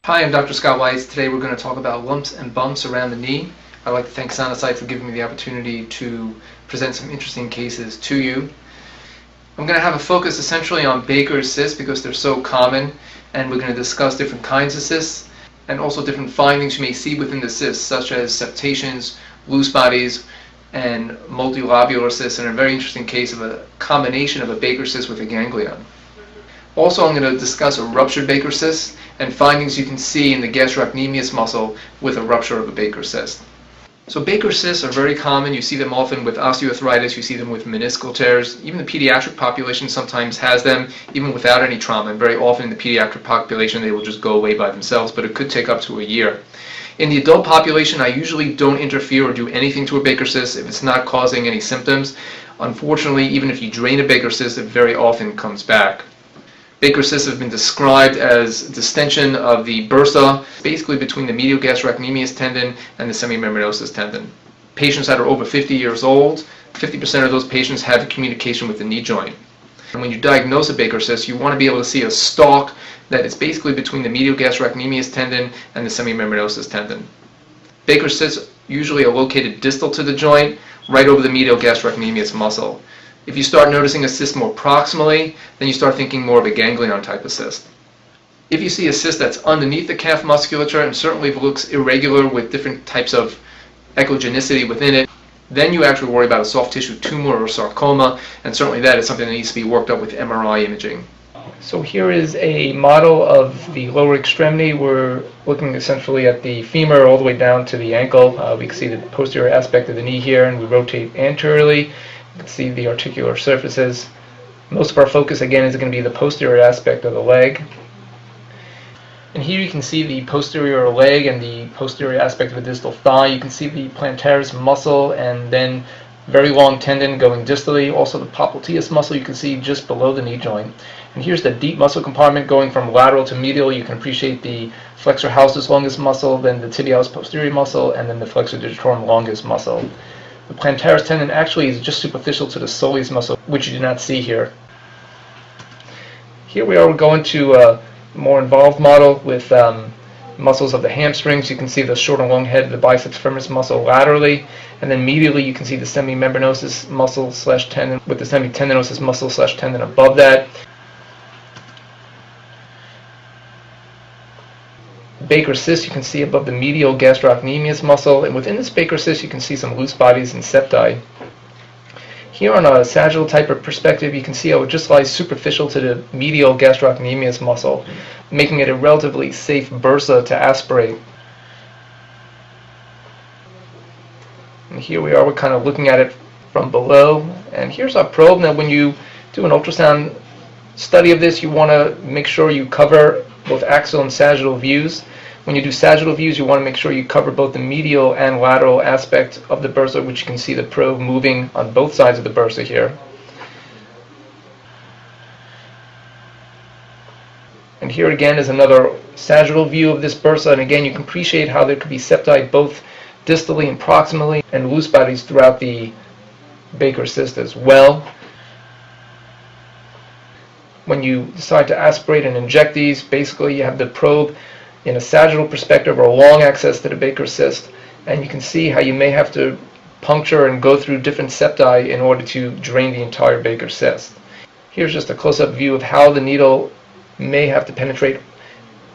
Hi, I'm Dr. Scott Weiss. Today we're going to talk about lumps and bumps around the knee. I'd like to thank Sonosite for giving me the opportunity to present some interesting cases to you. I'm going to have a focus essentially on Baker's cysts because they're so common, and we're going to discuss different kinds of cysts and also different findings you may see within the cysts, such as septations, loose bodies, and multilobular cysts, and a very interesting case of a combination of a Baker's cyst with a ganglion. Also, I'm going to discuss a ruptured Baker's cyst and findings you can see in the gastrocnemius muscle with a rupture of a Baker's cyst. So Baker's cysts are very common. You see them often with osteoarthritis, you see them with meniscal tears. Even the pediatric population sometimes has them, even without any trauma. And very often in the pediatric population they will just go away by themselves, but it could take up to a year. In the adult population, I usually don't interfere or do anything to a Baker's cyst if it's not causing any symptoms. Unfortunately, even if you drain a Baker's cyst, it very often comes back. Baker's cysts have been described as distension of the bursa, basically between the medial gastrocnemius tendon and the semimembranosus tendon. Patients that are over 50 years old, 50% of those patients have communication with the knee joint. And when you diagnose a Baker's cyst, you want to be able to see a stalk that is basically between the medial gastrocnemius tendon and the semimembranosus tendon. Baker's cysts usually are located distal to the joint, right over the medial gastrocnemius muscle. If you start noticing a cyst more proximally, then you start thinking more of a ganglion type of cyst. If you see a cyst that's underneath the calf musculature and certainly if it looks irregular with different types of echogenicity within it, then you actually worry about a soft tissue tumor or sarcoma, and certainly that is something that needs to be worked up with MRI imaging. So here is a model of the lower extremity. We're looking essentially at the femur all the way down to the ankle. We can see the posterior aspect of the knee here, and we rotate anteriorly. You can see the articular surfaces. Most of our focus again is going to be the posterior aspect of the leg. And here you can see the posterior leg and the posterior aspect of the distal thigh. You can see the plantaris muscle and then very long tendon going distally. Also the popliteus muscle you can see just below the knee joint. And here's the deep muscle compartment going from lateral to medial. You can appreciate the flexor hallucis longus muscle, then the tibialis posterior muscle, and then the flexor digitorum longus muscle. The plantaris tendon actually is just superficial to the soleus muscle, which you do not see here. Here we are, we're going to a more involved model with muscles of the hamstrings. You can see the short and long head of the biceps femoris muscle laterally, and then medially you can see the semimembranosus muscle slash tendon with the semitendinosus muscle slash tendon above that. Baker's cyst you can see above the medial gastrocnemius muscle, and within this Baker's cyst you can see some loose bodies and septi. Here on a sagittal type of perspective you can see how it just lies superficial to the medial gastrocnemius muscle, making it a relatively safe bursa to aspirate. And here we are, we're kind of looking at it from below, and here's our probe. Now when you do an ultrasound study of this, you want to make sure you cover both axial and sagittal views. When you do sagittal views, you want to make sure you cover both the medial and lateral aspect of the bursa, which you can see the probe moving on both sides of the bursa here. And here again is another sagittal view of this bursa, and again you can appreciate how there could be septi both distally and proximally, and loose bodies throughout the Baker's cyst as well. When you decide to aspirate and inject these, basically you have the probe in a sagittal perspective or long access to the Baker's cyst, and you can see how you may have to puncture and go through different septi in order to drain the entire Baker's cyst. Here's just a close-up view of how the needle may have to penetrate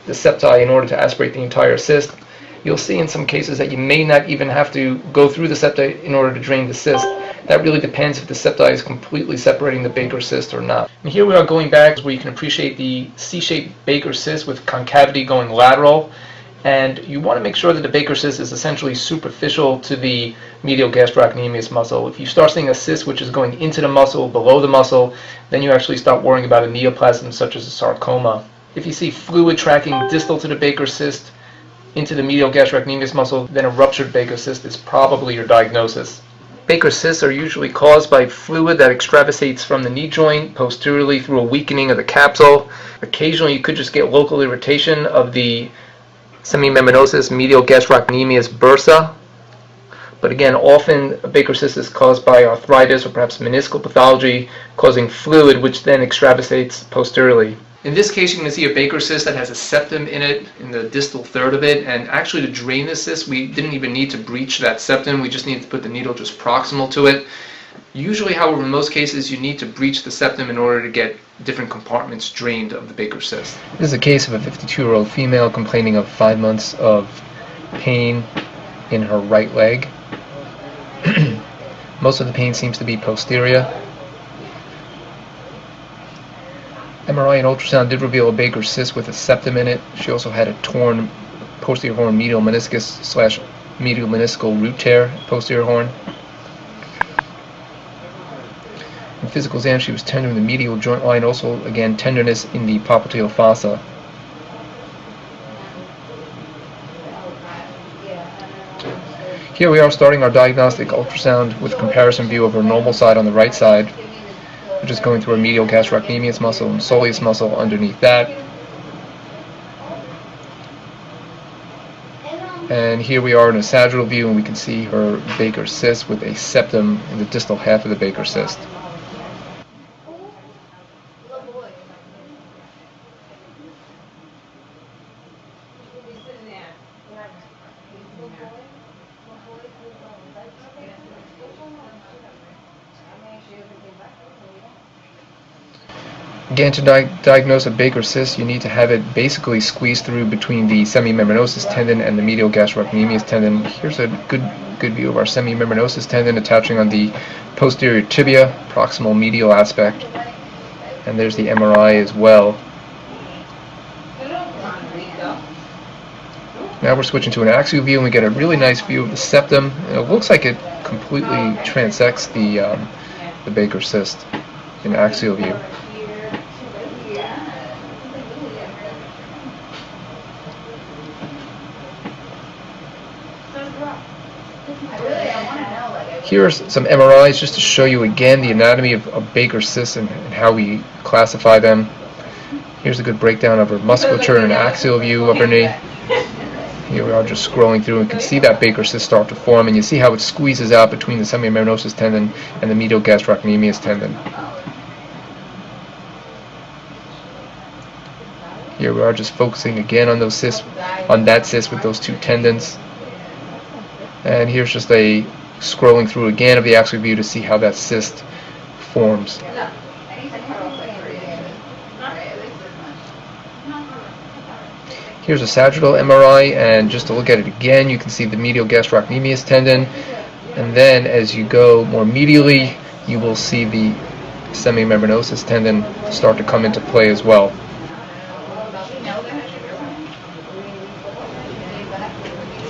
the septi in order to aspirate the entire cyst. You'll see in some cases that you may not even have to go through the septi in order to drain the cyst. That really depends if the septi is completely separating the Baker's cyst or not. And here we are going back where you can appreciate the C-shaped Baker's cyst with concavity going lateral. And you want to make sure that the Baker's cyst is essentially superficial to the medial gastrocnemius muscle. If you start seeing a cyst which is going into the muscle, below the muscle, then you actually start worrying about a neoplasm such as a sarcoma. If you see fluid tracking distal to the Baker's cyst into the medial gastrocnemius muscle, then a ruptured Baker's cyst is probably your diagnosis. Baker's cysts are usually caused by fluid that extravasates from the knee joint posteriorly through a weakening of the capsule. Occasionally you could just get local irritation of the semimembranosus medial gastrocnemius bursa. But again, often a Baker's cyst is caused by arthritis or perhaps meniscal pathology causing fluid which then extravasates posteriorly. In this case, you can see a Baker cyst that has a septum in it, in the distal third of it, and actually to drain this cyst, we didn't even need to breach that septum, we just needed to put the needle just proximal to it. Usually, however, in most cases, you need to breach the septum in order to get different compartments drained of the Baker cyst. This is a case of a 52-year-old female complaining of 5 months of pain in her right leg. Most of the pain seems to be posterior. MRI and ultrasound did reveal a Baker cyst with a septum in it. She also had a torn posterior horn medial meniscus / medial meniscal root tear, posterior horn. In physical exam, she was tender in the medial joint line, also again tenderness in the popliteal fossa. Here we are starting our diagnostic ultrasound with a comparison view of her normal side on the right side. We're just going through a medial gastrocnemius muscle and soleus muscle underneath that. And here we are in a sagittal view, and we can see her Baker cyst with a septum in the distal half of the Baker cyst. Again, to diagnose a Baker cyst, you need to have it basically squeezed through between the semimembranosus tendon and the medial gastrocnemius tendon. Here's a good view of our semimembranosus tendon attaching on the posterior tibia, proximal medial aspect. And there's the MRI as well. Now we're switching to an axial view, and we get a really nice view of the septum. And it looks like it completely transects the Baker cyst in axial view. Here are some MRIs just to show you again the anatomy of Baker cysts and how we classify them. Here's a good breakdown of her musculature in an axial view of her knee. Here we are just scrolling through and can see that Baker cyst start to form, and you see how it squeezes out between the semimembranosus tendon and the medial gastrocnemius tendon. Here we are just focusing again on those cysts, on that cyst with those two tendons. And here's just a scrolling through again of the axial view to see how that cyst forms. Here's a sagittal MRI, and just to look at it again, you can see the medial gastrocnemius tendon, and then as you go more medially, you will see the semimembranosus tendon start to come into play as well.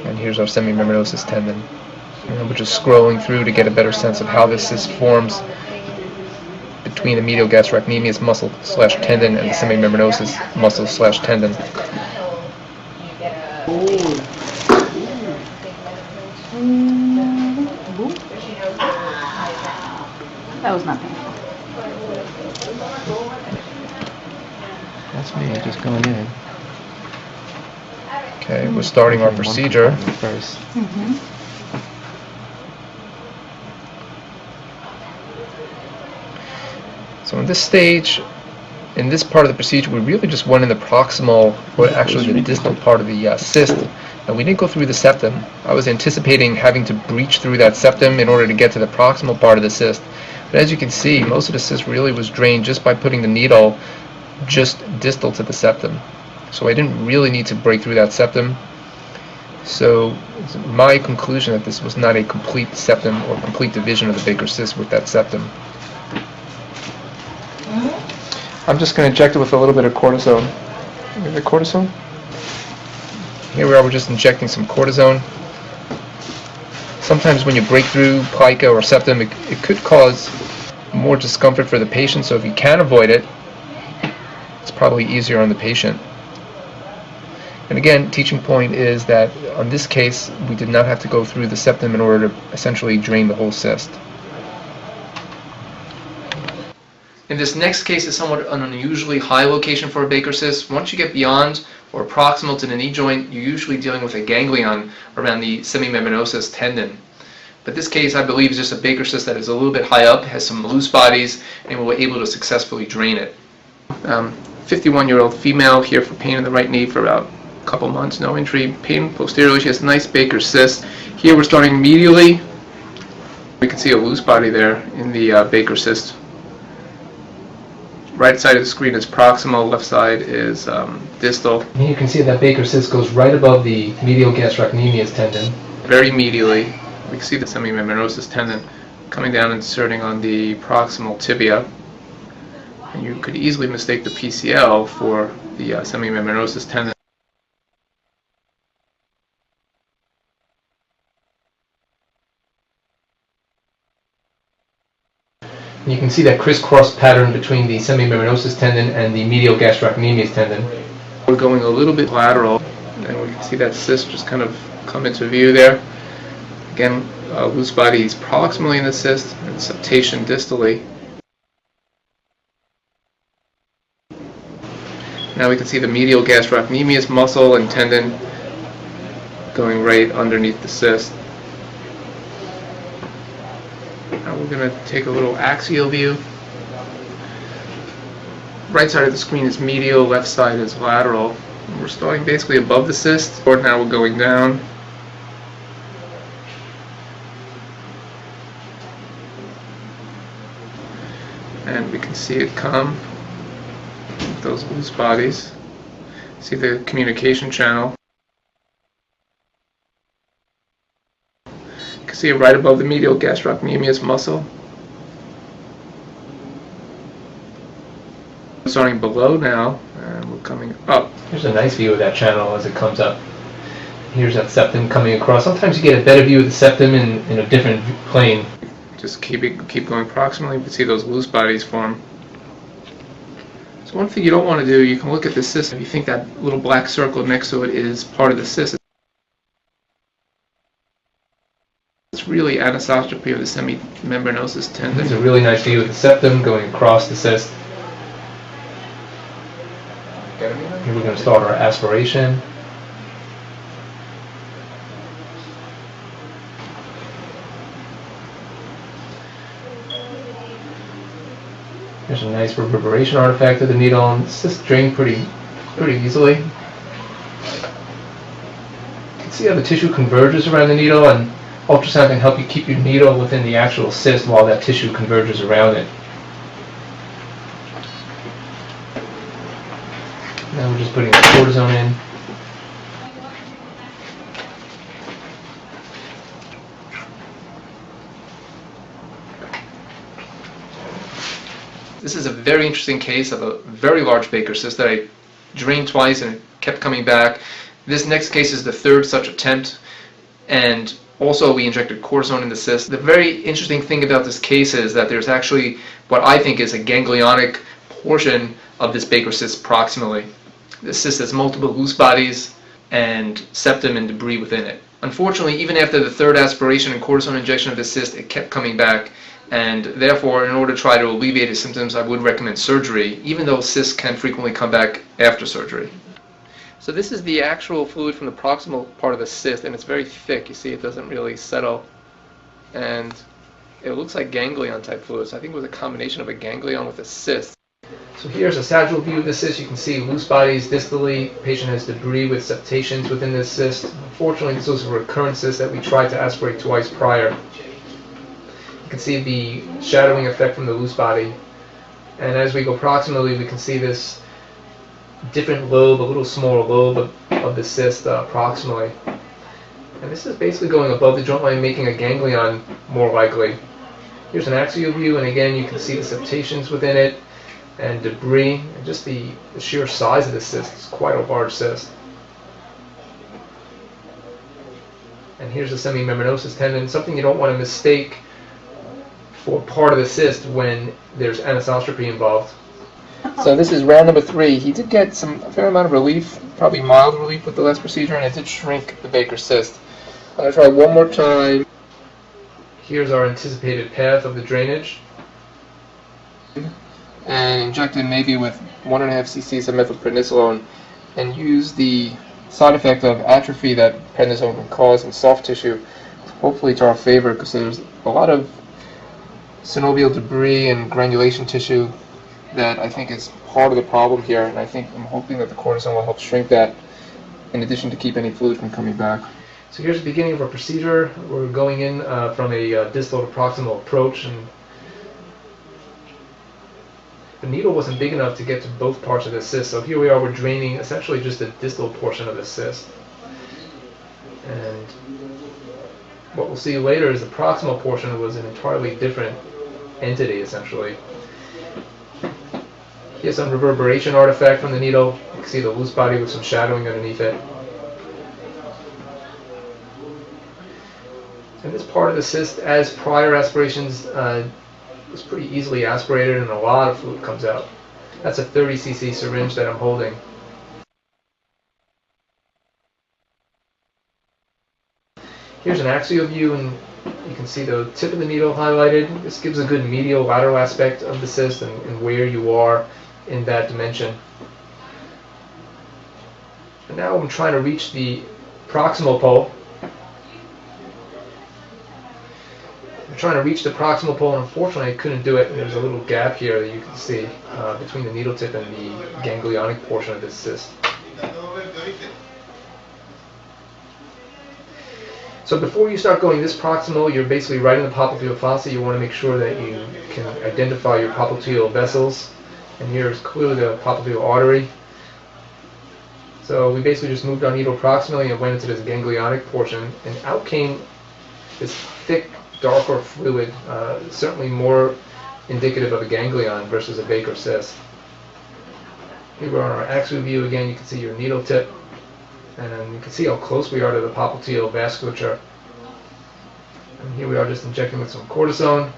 And here's our semimembranosus tendon. And we're just scrolling through to get a better sense of how this cyst forms between the medial gastrocnemius muscle / tendon and the semimembranosus muscle / tendon. That was not painful. That's me just going in. Okay, we're starting our procedure. First. So in this stage, in this part of the procedure, we really just went in the proximal, or actually the distal part of the cyst, and we didn't go through the septum. I was anticipating having to breach through that septum in order to get to the proximal part of the cyst. But as you can see, most of the cyst really was drained just by putting the needle just distal to the septum. So I didn't really need to break through that septum. So it's my conclusion that this was not a complete septum or complete division of the Baker cyst with that septum. I'm just going to inject it with a little bit of cortisone. The cortisone? Here we are, we're just injecting some cortisone. Sometimes when you break through plica or septum, it could cause more discomfort for the patient, so if you can avoid it, it's probably easier on the patient. And again, teaching point is that on this case, we did not have to go through the septum in order to essentially drain the whole cyst. In this next case, it's somewhat an unusually high location for a Baker cyst. Once you get beyond or proximal to the knee joint, you're usually dealing with a ganglion around the semimembranosus tendon. But this case, I believe, is just a Baker cyst that is a little bit high up, has some loose bodies, and we're able to successfully drain it. 51-year-old female here for pain in the right knee for about a couple months, no injury. Pain posteriorly, she has a nice Baker cyst. Here we're starting medially. We can see a loose body there in the Baker cyst. Right side of the screen is proximal, left side is distal. And you can see that Baker cyst goes right above the medial gastrocnemius tendon. Very medially, we can see the semimembranosus tendon coming down and inserting on the proximal tibia. And you could easily mistake the PCL for the semimembranosus tendon. You can see that crisscross pattern between the semimembranosus tendon and the medial gastrocnemius tendon. We're going a little bit lateral, and we can see that cyst just kind of come into view there. Again, loose bodies proximally in the cyst and septation distally. Now we can see the medial gastrocnemius muscle and tendon going right underneath the cyst. Now we're going to take a little axial view. Right side of the screen is medial, left side is lateral. We're starting basically above the cyst, or now we're going down. And we can see it come with those loose bodies. See the communication channel. You can see it right above the medial gastrocnemius muscle. Starting below now, and we're coming up. Here's a nice view of that channel as it comes up. Here's that septum coming across. Sometimes you get a better view of the septum in a different plane. Just keep going proximally. You can see those loose bodies form. So one thing you don't want to do, you can look at the cyst. If you think that little black circle next to it is part of the cyst, it's really anisotropy of the semimembranosus tendon. There's a really nice view of the septum going across the cyst. Here we're going to start our aspiration. There's a nice reverberation artifact of the needle, and it's just drained pretty easily. You can see how the tissue converges around the needle, and ultrasound can help you keep your needle within the actual cyst while that tissue converges around it. Now we're just putting the cortisone in. This is a very interesting case of a very large Baker cyst that I drained twice and it kept coming back. This next case is the third such attempt, and also we injected cortisone in the cyst. The very interesting thing about this case is that there's actually what I think is a ganglionic portion of this Baker cyst proximally. This cyst has multiple loose bodies and septum and debris within it. Unfortunately, even after the third aspiration and cortisone injection of the cyst, it kept coming back. And therefore, in order to try to alleviate its symptoms, I would recommend surgery, even though cysts can frequently come back after surgery. So this is the actual fluid from the proximal part of the cyst, and it's very thick. You see it doesn't really settle. And it looks like ganglion type fluid, so I think it was a combination of a ganglion with a cyst. So here's a sagittal view of the cyst. You can see loose bodies distally. The patient has debris with septations within this cyst. Unfortunately, this was a recurrent cyst that we tried to aspirate twice prior. You can see the shadowing effect from the loose body. And as we go proximally, we can see this different lobe, a little smaller lobe of the cyst proximally. And this is basically going above the joint line, making a ganglion more likely. Here's an axial view, and again, you can see the septations within it and debris, and just the sheer size of the cyst. It's quite a large cyst. And here's the semimembranosus tendon, something you don't want to mistake for part of the cyst when there's anisotropy involved. So this is round number 3. He did get a fair amount of relief, probably mild relief with the last procedure, and it did shrink the Baker cyst. I'm going to try one more time. Here's our anticipated path of the drainage. And injected maybe with 1.5 cc's of methylprednisolone, and use the side effect of atrophy that prednisone can cause in soft tissue, hopefully to our favor, because there's a lot of synovial debris and granulation tissue that I think is part of the problem here, and I'm hoping that the cortisone will help shrink that, in addition to keep any fluid from coming back. So here's the beginning of our procedure. We're going in from a distal to proximal approach, and the needle wasn't big enough to get to both parts of the cyst, so here we are, we're draining essentially just the distal portion of the cyst. And what we'll see later is the proximal portion was an entirely different entity, essentially. Here's some reverberation artifact from the needle. You can see the loose body with some shadowing underneath it. And this part of the cyst, as prior aspirations, was pretty easily aspirated, and a lot of fluid comes out. That's a 30 cc syringe that I'm holding. Here's an axial view, and you can see the tip of the needle highlighted. This gives a good medial lateral aspect of the cyst and where you are in that dimension. And now I'm trying to reach the proximal pole. I'm trying to reach the proximal pole, and unfortunately I couldn't do it. There's a little gap here that you can see between the needle tip and the ganglionic portion of this cyst. So before you start going this proximal, you're basically right in the popliteal fossa. You want to make sure that you can identify your popliteal vessels. And here's clearly the popliteal artery. So we basically just moved our needle proximally and went into this ganglionic portion, and out came this thick, darker fluid, certainly more indicative of a ganglion versus a Baker cyst. Here we're on our axial view again. You can see your needle tip, and you can see how close we are to the popliteal vasculature. And here we are just injecting with some cortisone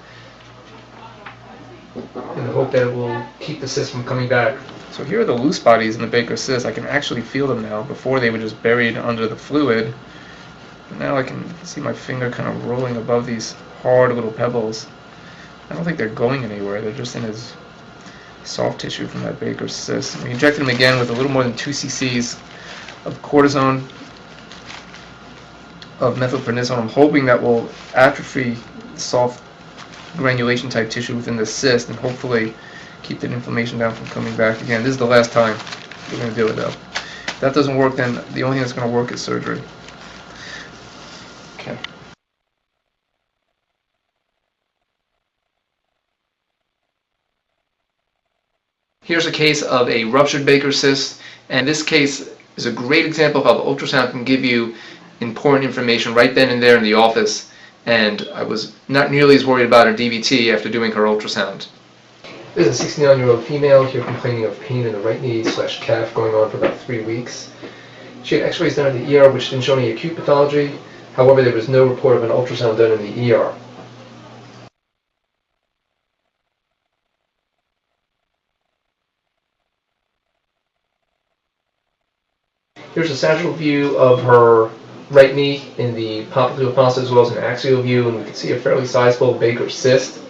in the hope that it will keep the cyst from coming back. So here are the loose bodies in the Baker cyst. I can actually feel them now. Before they were just buried under the fluid. But now I can see my finger kind of rolling above these hard little pebbles. I don't think they're going anywhere. They're just in his soft tissue from that Baker cyst. We injected him again with a little more than 2 cc's of cortisone, of methylprednisolone. I'm hoping that will atrophy soft granulation type tissue within the cyst and hopefully keep that inflammation down from coming back again. This is the last time we're going to do it though. If that doesn't work, then the only thing that's going to work is surgery. Okay. Here's a case of a ruptured Baker cyst, and this case is a great example of how the ultrasound can give you important information right then and there in the office, and I was not nearly as worried about her DVT after doing her ultrasound. This is a 69-year-old female here complaining of pain in the right knee / calf going on for about 3 weeks. She had x-rays done at the ER which didn't show any acute pathology. However, there was no report of an ultrasound done in the ER. Here's a sagittal view of her right knee in the popliteal fossa as well as an axial view, and we can see a fairly sizable Baker cyst.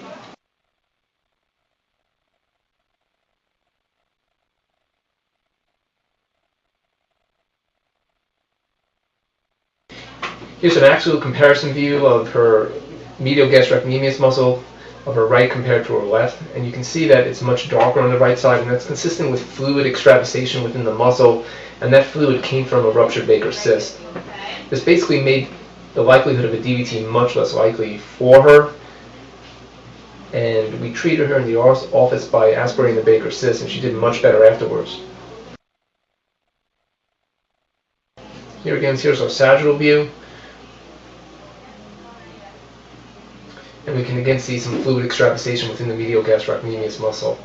Here's an axial comparison view of her medial gastrocnemius muscle of her right compared to her left, and you can see that it's much darker on the right side, and that's consistent with fluid extravasation within the muscle, and that fluid came from a ruptured Baker cyst. This basically made the likelihood of a DVT much less likely for her, and we treated her in the office by aspirating the Baker cyst, and she did much better afterwards. Here again, here's our sagittal view. And we can again see some fluid extravasation within the medial gastrocnemius muscle.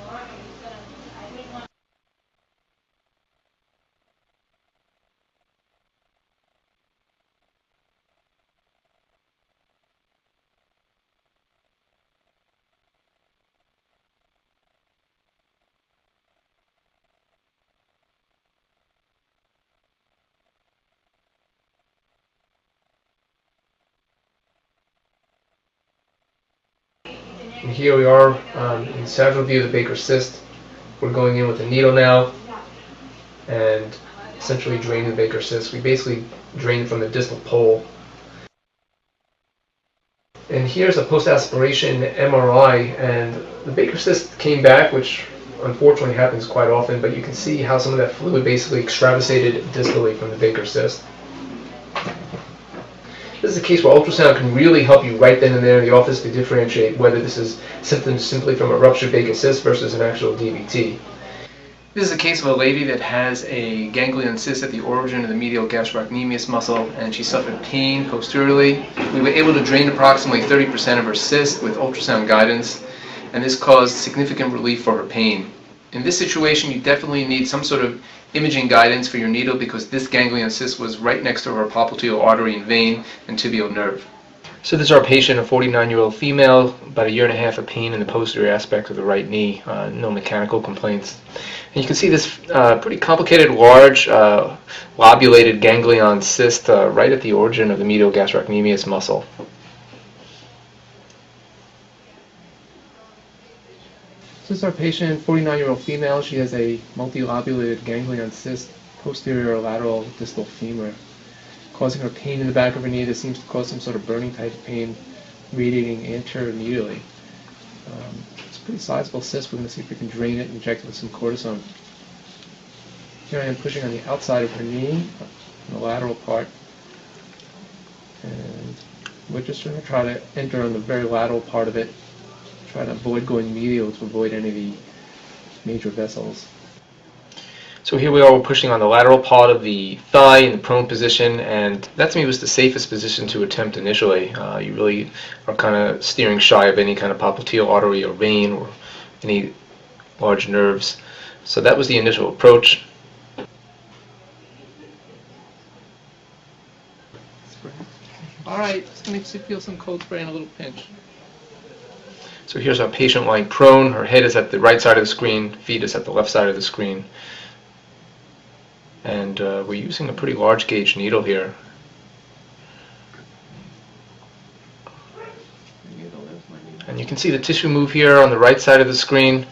And here we are in sagittal view of the Baker cyst. We're going in with a needle now and essentially draining the Baker cyst. We basically drain from the distal pole. And here's a post-aspiration MRI, and the Baker cyst came back, which unfortunately happens quite often, but you can see how some of that fluid basically extravasated distally from the Baker cyst. This is a case where ultrasound can really help you right then and there in the office to differentiate whether this is symptoms simply from a ruptured Baker cyst versus an actual DVT. This is a case of a lady that has a ganglion cyst at the origin of the medial gastrocnemius muscle, and she suffered pain posteriorly. We were able to drain approximately 30% of her cyst with ultrasound guidance, and this caused significant relief for her pain. In this situation, you definitely need some sort of imaging guidance for your needle because this ganglion cyst was right next to her popliteal artery and vein and tibial nerve. So this is our patient, a 49-year-old female, about a year and a half of pain in the posterior aspect of the right knee, no mechanical complaints. And you can see this pretty complicated, large, lobulated ganglion cyst right at the origin of the medial gastrocnemius muscle. This is our patient, 49-year-old female. She has a multilobulated ganglion cyst, posterior lateral distal femur, causing her pain in the back of her knee. This seems to cause some sort of burning type of pain, radiating anteromedially. It's a pretty sizable cyst. We're going to see if we can drain it and inject it with some cortisone. Here I am pushing on the outside of her knee, the lateral part, and we're just going to try to enter on the very lateral part of it, try to avoid going medial to avoid any of the major vessels. So here we are, we're pushing on the lateral part of the thigh in the prone position, and that to me was the safest position to attempt initially. You really are kind of steering shy of any kind of popliteal artery or vein or any large nerves. So that was the initial approach. Alright, just going to feel some cold spray and a little pinch. So here's our patient lying prone. Her head is at the right side of the screen, feet is at the left side of the screen. And we're using a pretty large gauge needle here. And you can see the tissue move here on the right side of the screen.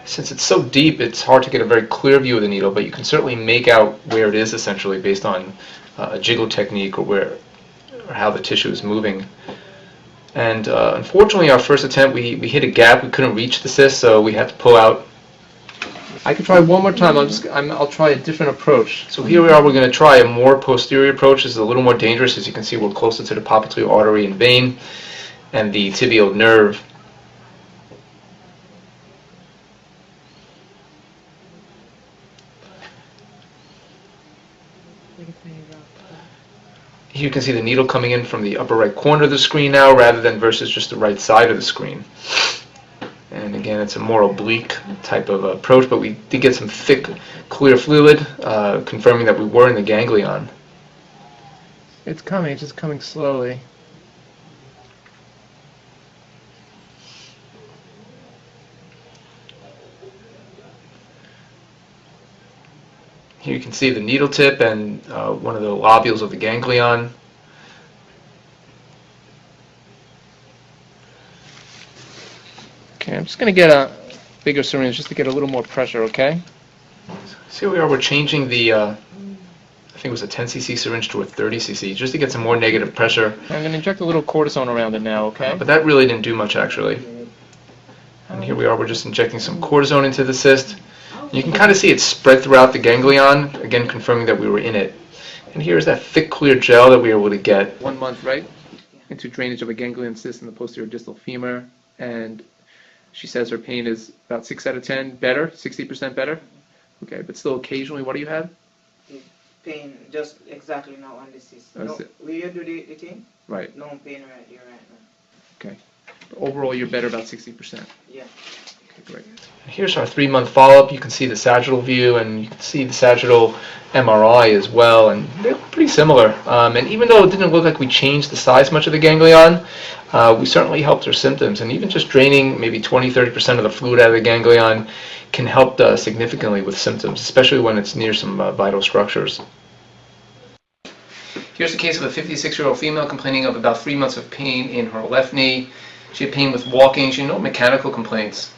Since it's so deep, it's hard to get a very clear view of the needle, but you can certainly make out where it is essentially based on a jiggle technique or how the tissue is moving. And unfortunately, our first attempt, we hit a gap. We couldn't reach the cyst, so we had to pull out. I can try one more time. I'll try a different approach. So here we are. We're going to try a more posterior approach. This is a little more dangerous. As you can see, we're closer to the popliteal artery and vein and the tibial nerve. Here you can see the needle coming in from the upper right corner of the screen now rather than versus just the right side of the screen. And again, it's a more oblique type of approach, but we did get some thick, clear fluid, confirming that we were in the ganglion. It's coming, it's just coming slowly. Here you can see the needle tip and one of the lobules of the ganglion. Okay, I'm just going to get a bigger syringe just to get a little more pressure, okay? So here we are, we're changing the, I think it was a 10 cc syringe to a 30 cc just to get some more negative pressure. I'm going to inject a little cortisone around it now, okay? But that really didn't do much actually. And here we are, we're just injecting some cortisone into the cyst. You can kind of see it spread throughout the ganglion, again confirming that we were in it. And here's that thick, clear gel that we were able to get. 1 month, right, into drainage of a ganglion cyst in the posterior distal femur, and she says her pain is about 6 out of 10 better, 60% better. Okay, but still occasionally, what do you have? Pain, just exactly now on the cyst. No, will you do the thing? Right. No pain right here right now. Okay. But overall, you're better about 60%. Yeah. Okay, great. Here's our 3-month follow-up. You can see the sagittal view, and you can see the sagittal MRI as well, and they're pretty similar. And even though it didn't look like we changed the size much of the ganglion, we certainly helped her symptoms. And even just draining maybe 20-30% of the fluid out of the ganglion can help significantly with symptoms, especially when it's near some vital structures. Here's the case of a 56-year-old female complaining of about 3 months of pain in her left knee. She had pain with walking. She had no mechanical complaints.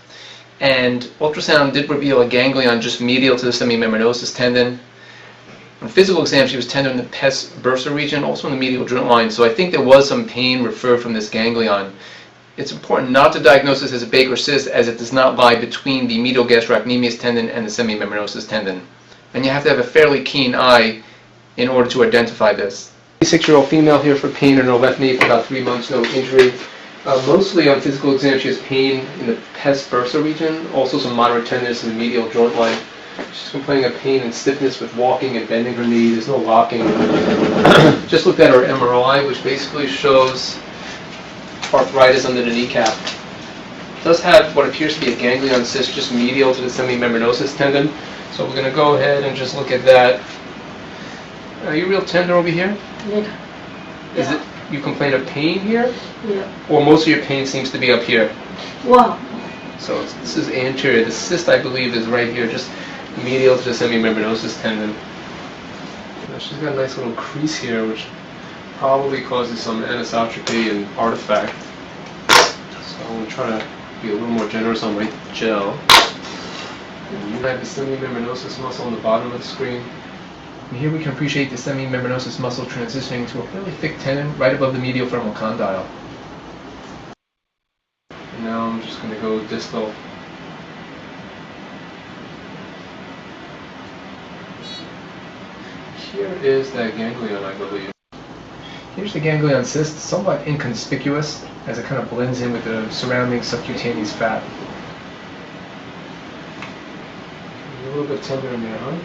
And ultrasound did reveal a ganglion just medial to the semimembranosus tendon. On physical exam, she was tender in the pes bursa region, also in the medial joint line. So I think there was some pain referred from this ganglion. It's important not to diagnose this as a Baker cyst, as it does not lie between the medial gastrocnemius tendon and the semimembranosus tendon. And you have to have a fairly keen eye in order to identify this. 6-year-old female here for pain in her left knee for about 3 months, no injury. Mostly on physical exam, she has pain in the pes bursa region, also some moderate tenderness in the medial joint line. She's complaining of pain and stiffness with walking and bending her knee. There's no locking. Just looked at her MRI, which basically shows arthritis under the kneecap. It does have what appears to be a ganglion cyst just medial to the semimembranosus tendon. So we're going to go ahead and just look at that. Are you real tender over here? Yeah. Is it you complain of pain here? Yeah. Or most of your pain seems to be up here? Wow. So this is anterior. The cyst, I believe, is right here, just medial to the semimembranosus tendon. Now she's got a nice little crease here, which probably causes some anisotropy and artifact. So I'm going to try to be a little more generous on my gel. And you have the semimembranosus muscle on the bottom of the screen. And here we can appreciate the semimembranosus muscle transitioning to a fairly thick tendon right above the medial femoral condyle. And now I'm just going to go distal. Here is that ganglion, I believe. Here's the ganglion cyst, somewhat inconspicuous as it kind of blends in with the surrounding subcutaneous fat. A little bit tender in there, huh?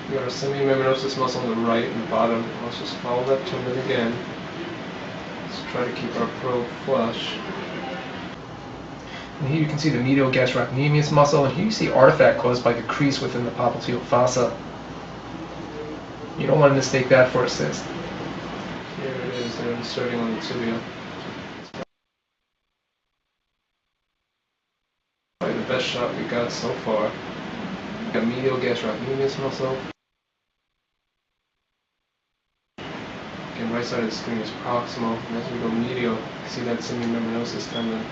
We got our semimembranosus muscle on the right and the bottom. Let's just follow that tendon again. Let's try to keep our probe flush. And here you can see the medial gastrocnemius muscle, and here you see artifact caused by the crease within the popliteal fossa. You don't want to mistake that for a cyst. Here it is, they're inserting on the tibia. Probably the best shot we got so far. We got medial gastrocnemius muscle. Again, right side of the screen is proximal, and as we go medial, you see that semimembranosus tendon.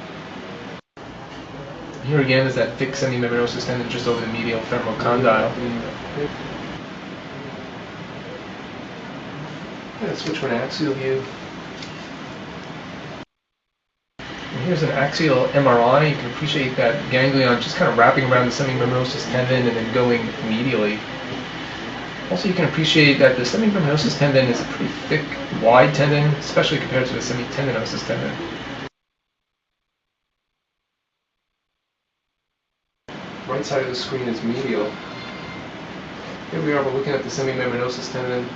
Here again is that thick semimembranosus tendon just over the medial femoral condyle. Let's switch to an axial view. And here's an axial MRI. You can appreciate that ganglion just kind of wrapping around the semimembranosus tendon and then going medially. Also, you can appreciate that the semimembranosus tendon is a pretty thick, wide tendon, especially compared to the semitendinosus tendon. Right side of the screen is medial. Here we are, we're looking at the semimembranosus tendon,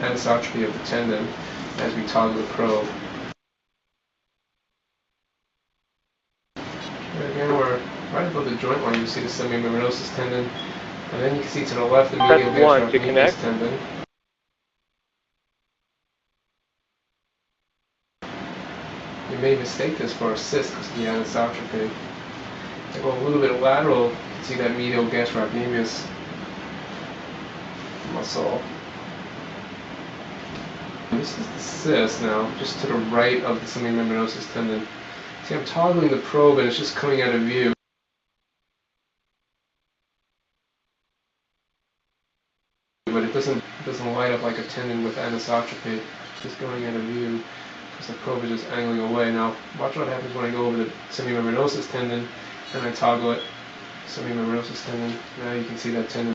anisotropy of the tendon as we toggle the probe. Here again, we're right above the joint line. You see the semimembranosus tendon, and then you can see to the left the medial gastrocnemius tendon. You may mistake this for a cyst because of the anisotropy. If I go a little bit lateral, you can see that medial gastrocnemius muscle. And this is the cyst now, just to the right of the semimembranosus tendon. See, I'm toggling the probe and it's just coming out of view. But it doesn't light up like a tendon with anisotropy. It's just going out of view because the probe is just angling away. Now, watch what happens when I go over the semimembranosus tendon and I toggle it, semimembranosus tendon. Now you can see that tendon.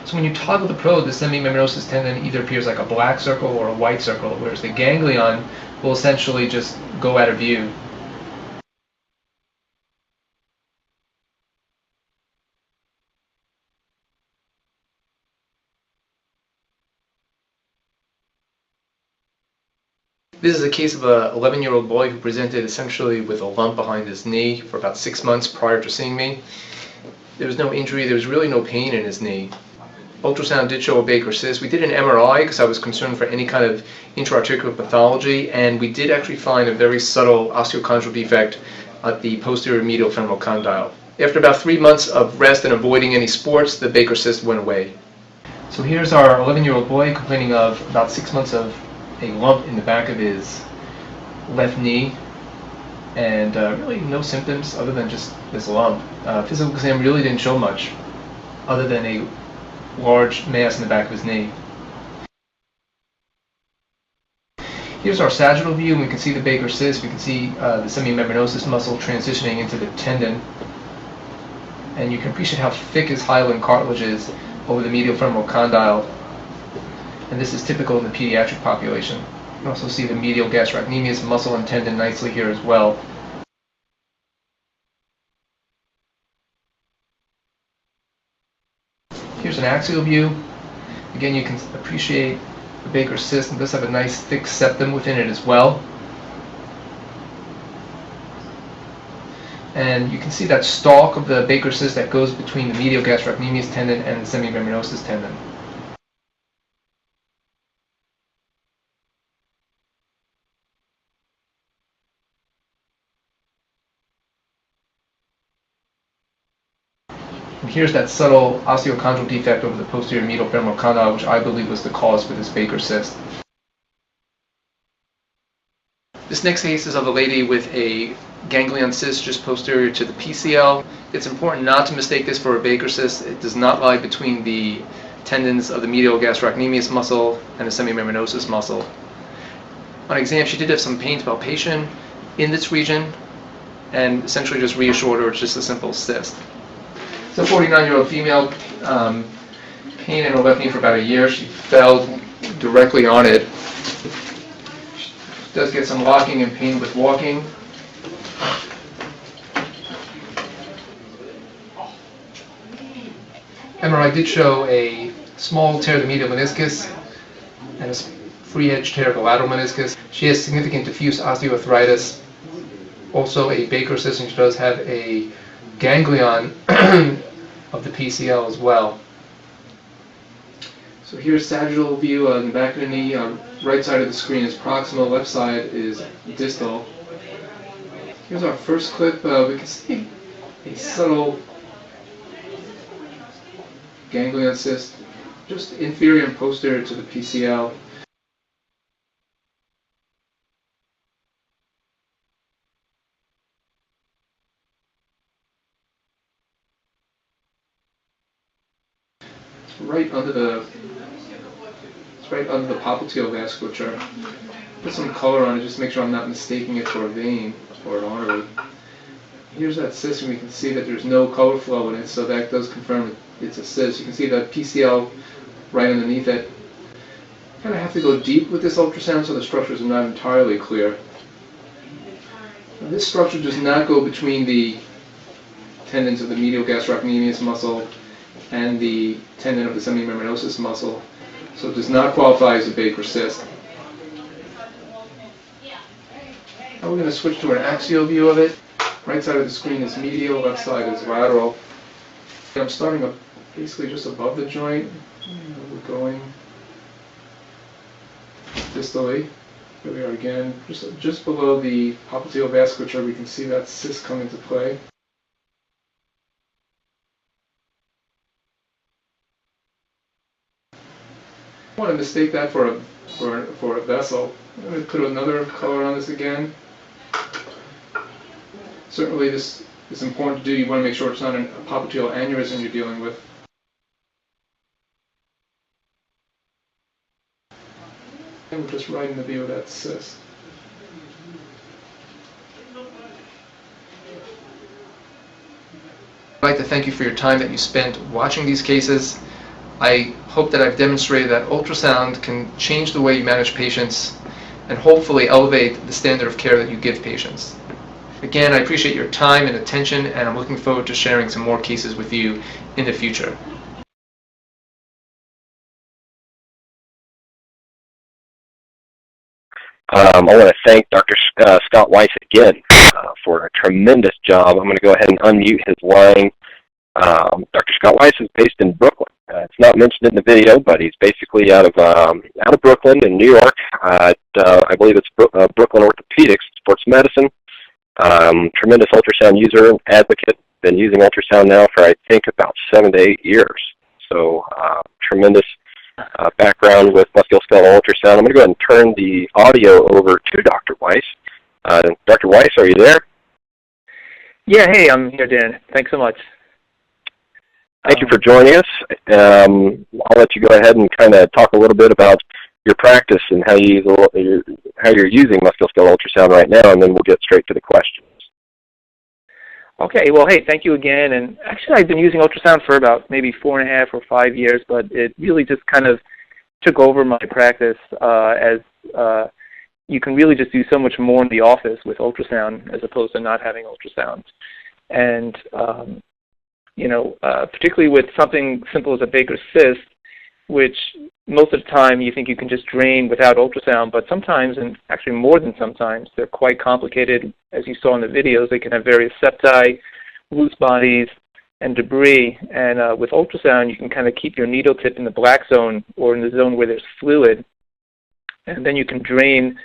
So when you toggle the probe, the semimembranosus tendon either appears like a black circle or a white circle, whereas the ganglion will essentially just go out of view. This is a case of an 11-year-old boy who presented essentially with a lump behind his knee for about 6 months prior to seeing me. There was no injury, there was really no pain in his knee. Ultrasound did show a Baker cyst. We did an MRI because I was concerned for any kind of intra-articular pathology, and we did actually find a very subtle osteochondral defect at the posterior medial femoral condyle. After about 3 months of rest and avoiding any sports, the Baker cyst went away. So here's our 11-year-old boy complaining of about 6 months of a lump in the back of his left knee. and really no symptoms other than just this lump. Physical exam really didn't show much other than a large mass in the back of his knee. Here's our sagittal view, and we can see the Baker cyst. We can see the semimembranosus muscle transitioning into the tendon, and you can appreciate how thick his hyaline cartilage is over the medial femoral condyle, and this is typical in the pediatric population. You can also see the medial gastrocnemius muscle and tendon nicely here as well. Here's an axial view. Again, you can appreciate the Baker cyst, and does have a nice thick septum within it as well. And you can see that stalk of the Baker cyst that goes between the medial gastrocnemius tendon and the semimembranosus tendon. And here's that subtle osteochondral defect over the posterior medial femoral condyle, which I believe was the cause for this Baker cyst. This next case is of a lady with a ganglion cyst just posterior to the PCL. It's important not to mistake this for a Baker cyst. It does not lie between the tendons of the medial gastrocnemius muscle and the semimembranosus muscle. On exam, she did have some pain palpation in this region, and essentially just reassured her it's just a simple cyst. It's a 49-year-old female, pain in her left knee for about a year. She fell directly on it. She does get some locking and pain with walking. MRI did show a small tear of the medial meniscus and a free edge tear of the lateral meniscus. She has significant diffuse osteoarthritis, also a Baker cyst, and she does have a ganglion of the PCL as well. So here's sagittal view on the back of the knee. Right side of the screen is proximal, left side is distal. Here's our first clip. We can see a subtle ganglion cyst, just inferior and posterior to the PCL. It's right under the popliteal vasculature. Put some color on it just to make sure I'm not mistaking it for a vein or an artery. Here's that cyst, and we can see that there's no color flow in it, so that does confirm it's a cyst. You can see the PCL right underneath it. Kind of have to go deep with this ultrasound so the structures are not entirely clear. Now, this structure does not go between the tendons of the medial gastrocnemius muscle and the tendon of the semimembranosus muscle, so it does not qualify as a Baker cyst. Now we're going to switch to an axial view of it. Right side of the screen is medial, left side is lateral. I'm starting up basically just above the joint. We're going distally. Here we are again. Just below the popliteal vasculature, we can see that cyst come into play. I want to mistake that for a vessel. I'm going to put another color on this again. Certainly this is important to do. You want to make sure it's not a popliteal aneurysm you're dealing with. And we're just right in the view of that cyst. I'd like to thank you for your time that you spent watching these cases. I hope that I've demonstrated that ultrasound can change the way you manage patients and hopefully elevate the standard of care that you give patients. Again, I appreciate your time and attention, and I'm looking forward to sharing some more cases with you in the future. I want to thank Dr. Scott Weiss again for a tremendous job. I'm going to go ahead and unmute his line. Dr. Scott Weiss is based in Brooklyn. It's not mentioned in the video, but he's basically out of Brooklyn in New York. I believe it's Brooklyn Orthopedics, Sports Medicine. Tremendous ultrasound user and advocate. Been using ultrasound now for I think about 7 to 8 years. So tremendous background with musculoskeletal ultrasound. I'm going to go ahead and turn the audio over to Dr. Weiss Dr. Weiss, are you there? Yeah, hey, I'm here, Dan. Thanks so much. Thank you for joining us. I'll let you go ahead and kind of talk a little bit about your practice and how you're using musculoskeletal ultrasound right now, and then we'll get straight to the questions. Okay, well, hey, thank you again. And actually, I've been using ultrasound for about maybe 4.5 or 5 years, but it really just kind of took over my practice as you can really just do so much more in the office with ultrasound as opposed to not having ultrasound. And, particularly with something simple as a Baker's cyst, which most of the time you think you can just drain without ultrasound, but sometimes, and actually more than sometimes, they're quite complicated. As you saw in the videos, they can have various septi, loose bodies, and debris. And with ultrasound, you can kind of keep your needle tip in the black zone or in the zone where there's fluid, and then you can drain,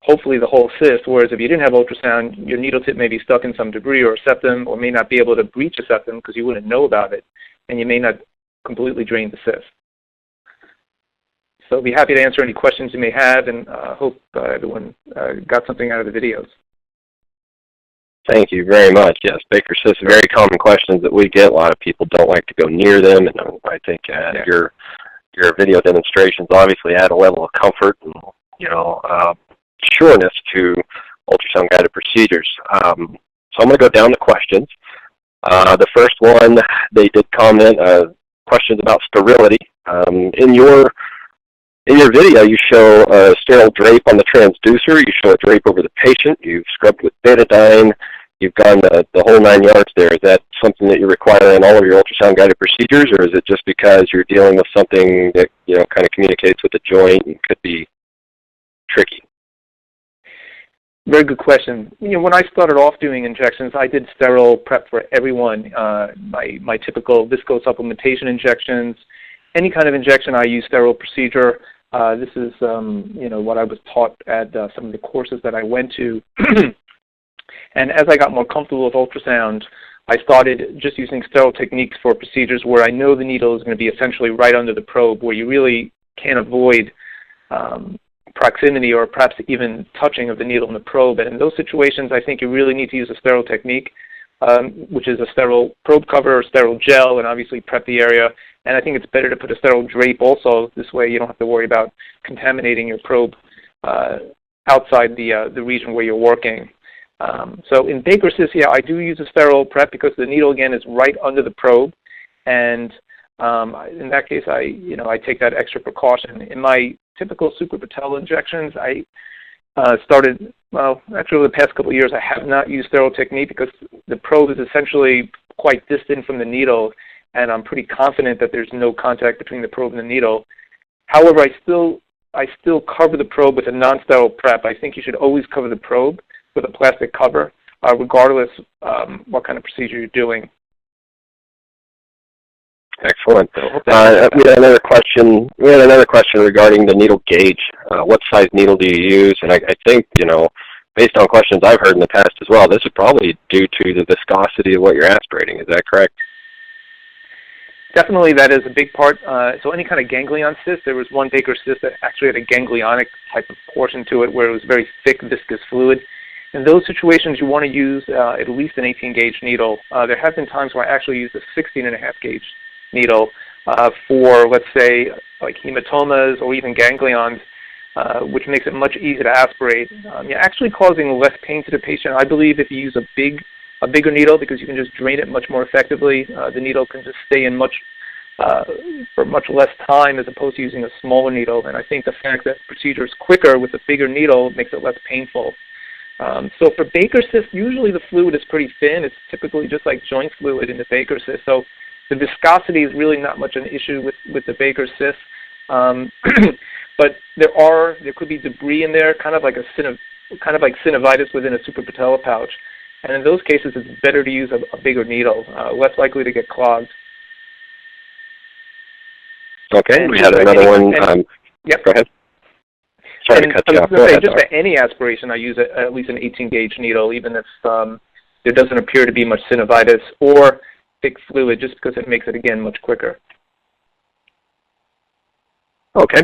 hopefully, the whole cyst, whereas if you didn't have ultrasound, your needle tip may be stuck in some debris or a septum, or may not be able to breach a septum because you wouldn't know about it, and you may not completely drain the cyst. So I'll be happy to answer any questions you may have, and hope everyone got something out of the videos. Thank you very much. Yes, Baker's cysts are very common questions that we get. A lot of people don't like to go near them, and I think your video demonstrations obviously add a level of comfort and sureness to ultrasound-guided procedures. So I'm going to go down to questions. The first one, they did comment questions about sterility. In your video, you show a sterile drape on the transducer. You show a drape over the patient. You've scrubbed with betadine. You've gone the whole 9 yards there. Is that something that you require in all of your ultrasound-guided procedures, or is it just because you're dealing with something that kind of communicates with the joint and could be tricky? Very good question. When I started off doing injections, I did sterile prep for everyone. My typical visco supplementation injections, any kind of injection, I use sterile procedure. This is, what I was taught at some of the courses that I went to. And as I got more comfortable with ultrasound, I started just using sterile techniques for procedures where I know the needle is going to be essentially right under the probe, where you really can't avoid proximity or perhaps even touching of the needle in the probe. And in those situations, I think you really need to use a sterile technique, which is a sterile probe cover or sterile gel, and obviously prep the area. And I think it's better to put a sterile drape also. This way you don't have to worry about contaminating your probe outside the region where you're working. So in Baker's cyst, I do use a sterile prep because the needle, again, is right under the probe. And in that case, I take that extra precaution. In my typical suprapatellar injections, I started, actually over the past couple of years, I have not used sterile technique because the probe is essentially quite distant from the needle, and I'm pretty confident that there's no contact between the probe and the needle. However, I still cover the probe with a non-sterile prep. I think you should always cover the probe with a plastic cover, regardless what kind of procedure you're doing. Excellent. We had another question. Regarding the needle gauge. What size needle do you use? And I think, based on questions I've heard in the past as well, this is probably due to the viscosity of what you're aspirating. Is that correct? Definitely, that is a big part. So any kind of ganglion cyst, there was one Baker's cyst that actually had a ganglionic type of portion to it where it was very thick, viscous fluid. In those situations, you want to use at least an 18-gauge needle. There have been times where I actually used a 16.5-gauge needle for, let's say, like hematomas or even ganglions, which makes it much easier to aspirate. You're actually causing less pain to the patient, I believe, if you use a bigger needle, because you can just drain it much more effectively. The needle can just stay in for much less time as opposed to using a smaller needle. And I think the fact that the procedure is quicker with a bigger needle makes it less painful. So for Baker's cyst, usually the fluid is pretty thin. It's typically just like joint fluid in the Baker's cyst. So the viscosity is really not much an issue with the Baker's cyst. But there could be debris in there, kind of like synovitis within a suprapatellar pouch. And in those cases, it's better to use a bigger needle, less likely to get clogged. Okay, we had another one. Yep. Go ahead. Sorry to cut you off. Go ahead. Just for any aspiration, I use at least an 18-gauge needle, even if there doesn't appear to be much synovitis or thick fluid, just because it makes it, again, much quicker. Okay.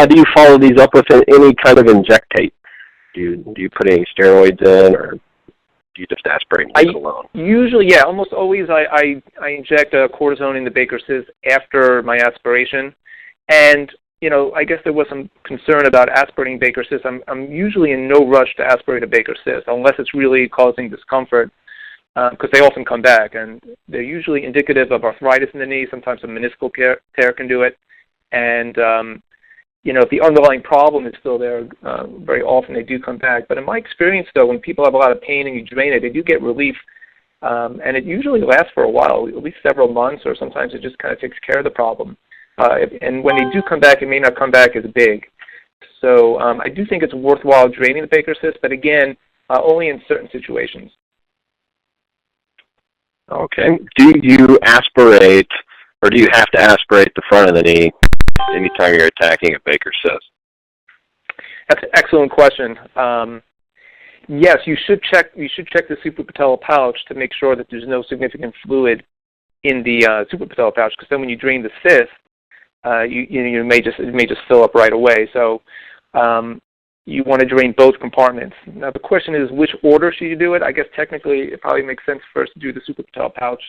Do you follow these up with any kind of injectate? Do you put any steroids in, or do you just aspirate and leave it alone? Usually, yeah, almost always I inject cortisone in the Baker's cyst after my aspiration. And, you know, I guess there was some concern about aspirating Baker's cyst. I'm usually in no rush to aspirate a Baker's cyst unless it's really causing discomfort, because they often come back. And they're usually indicative of arthritis in the knee. Sometimes a meniscal tear can do it. And, you know, if the underlying problem is still there, very often they do come back. But in my experience, though, when people have a lot of pain and you drain it, they do get relief. And it usually lasts for a while, at least several months, or sometimes it just kind of takes care of the problem. And when they do come back, it may not come back as big. So I do think it's worthwhile draining the Baker's cyst, but again, only in certain situations. Okay. Do you aspirate, or do you have to aspirate the front of the knee anytime you're attacking a Baker's cyst? That's an excellent question. Yes, you should check the suprapatellar pouch to make sure that there's no significant fluid in the suprapatellar pouch, because then when you drain the cyst, it may just fill up right away. So you want to drain both compartments. Now the question is, which order should you do it? I guess technically it probably makes sense first to do the suprapatellar pouch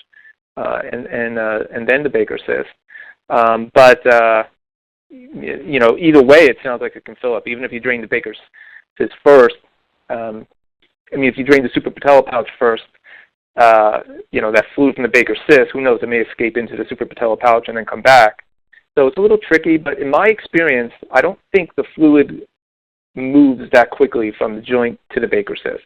and then the Baker's cyst. But you know, either way, it sounds like it can fill up. Even if you drain the Baker's cyst first, I mean, if you drain the suprapatellar pouch first, you know, that fluid from the Baker's cyst, who knows, it may escape into the suprapatellar pouch and then come back. So it's a little tricky, but in my experience, I don't think the fluid moves that quickly from the joint to the Baker's cyst.